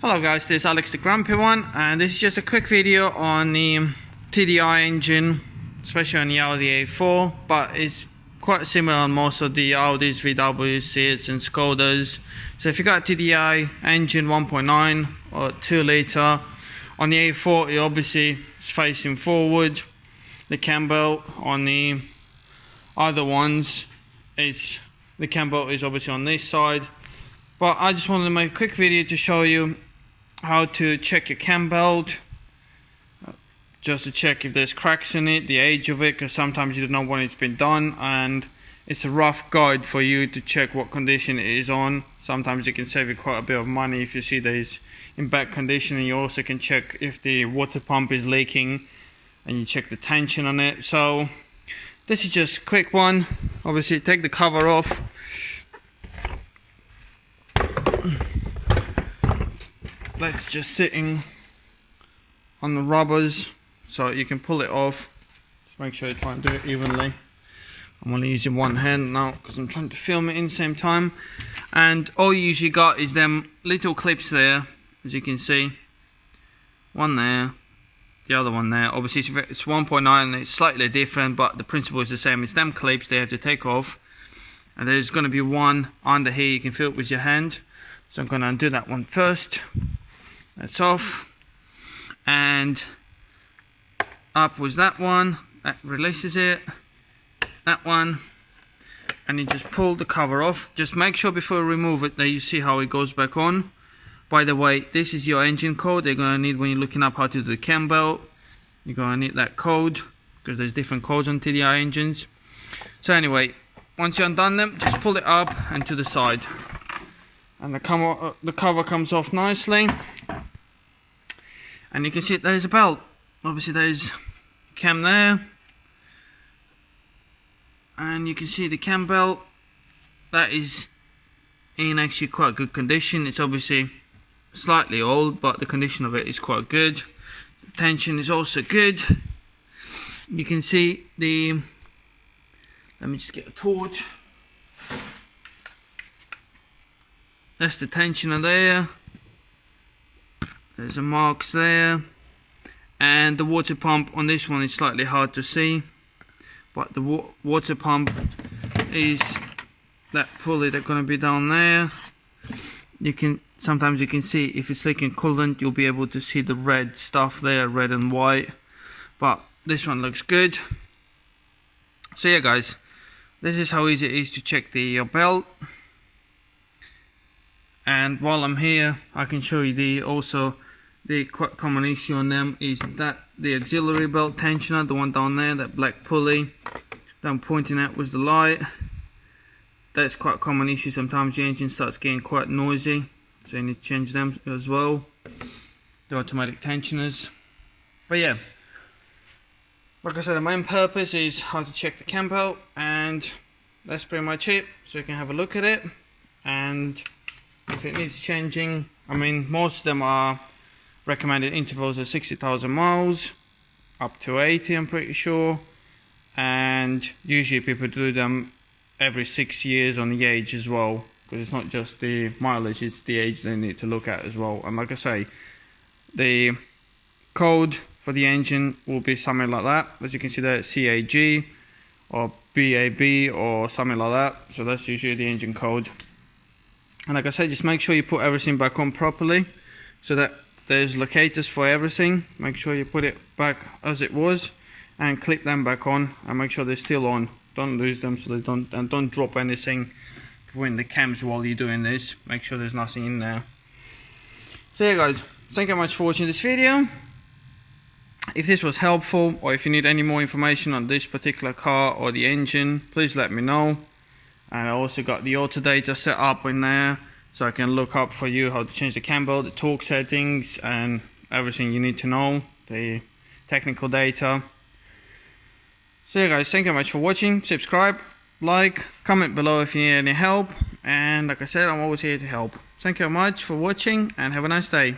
Hello guys, this is AlexTheGrumpyOne, and this is just a quick video on the TDI engine, especially on the Audi A4, but it's quite similar on most of the Audis, VWs, Seats and Skodas. So if you got a TDI engine 1.9 or 2 litre, on the A4 it obviously is facing forward. The cam belt on the other ones, the cam belt is obviously on this side. But I just wanted to make a quick video to show you how to check your cam belt, just to check if there's cracks in it, the age of it, because sometimes you don't know when it's been done, and it's a rough guide for you to check what condition it is on. Sometimes it can save you quite a bit of money if you see that it's in bad condition, and you also can check if the water pump is leaking and you check the tension on it. So this is just a quick one. Obviously take the cover off. That's just sitting on the rubbers, so you can pull it off. Just make sure you try and do it evenly. I'm only using one hand now because I'm trying to film it in the same time. And all you usually got is them little clips there, as you can see. One there, the other one there. Obviously it's 1.9 and it's slightly different, but the principle is the same. It's them clips they have to take off. And there's going to be one under here, you can feel it with your hand. So I'm going to undo that one first. That's off. And up was that one. That releases it. That one. And you just pull the cover off. Just make sure before you remove it that you see how it goes back on. By the way, this is your engine code. They're going to need when you're looking up how to do the cam belt. You're going to need that code, because there's different codes on TDI engines. So anyway, once you're undone them, just pull it up and to the side. And the cover comes off nicely. And you can see there's a belt. Obviously there's cam there. And you can see the cam belt. That is in actually quite good condition. It's obviously slightly old, but the condition of it is quite good. The tension is also good. You can see the... Let me just get a torch. That's the tensioner there. There's a marks there. And the water pump on this one is slightly hard to see. But the water pump is that pulley that's going to be down there. Sometimes you can see if it's leaking coolant, you'll be able to see the red stuff there, red and white. But this one looks good. So yeah guys, this is how easy it is to check your belt. And while I'm here, I can show you also the quite common issue on them is that the auxiliary belt tensioner, the one down there, that black pulley that I'm pointing at was the light. That's quite a common issue. Sometimes the engine starts getting quite noisy, so you need to change them as well, the automatic tensioners. But yeah, like I said, the main purpose is how to check the cam belt, and that's pretty much it. So you can have a look at it, and if it needs changing, I mean, most of them are recommended intervals of 60,000 miles up to 80, I'm pretty sure. And usually people do them every 6 years on the age as well, because it's not just the mileage, it's the age they need to look at as well. And like I say, the code for the engine will be something like that. As you can see there, CAG or BAB or something like that. So that's usually the engine code. And like I said, just make sure you put everything back on properly, so that there's locators for everything. Make sure you put it back as it was and clip them back on, and make sure they're still on. Don't lose them, so they don't drop anything in the cams while you're doing this. Make sure there's nothing in there. So yeah guys, thank you very much for watching this video. If this was helpful, or if you need any more information on this particular car or the engine, please let me know. And I also got the auto data set up in there, so I can look up for you how to change the cam belt, the torque settings, and everything you need to know, the technical data. So yeah guys, thank you very much for watching. Subscribe, like, comment below if you need any help, and like I said, I'm always here to help. Thank you very much for watching, and have a nice day.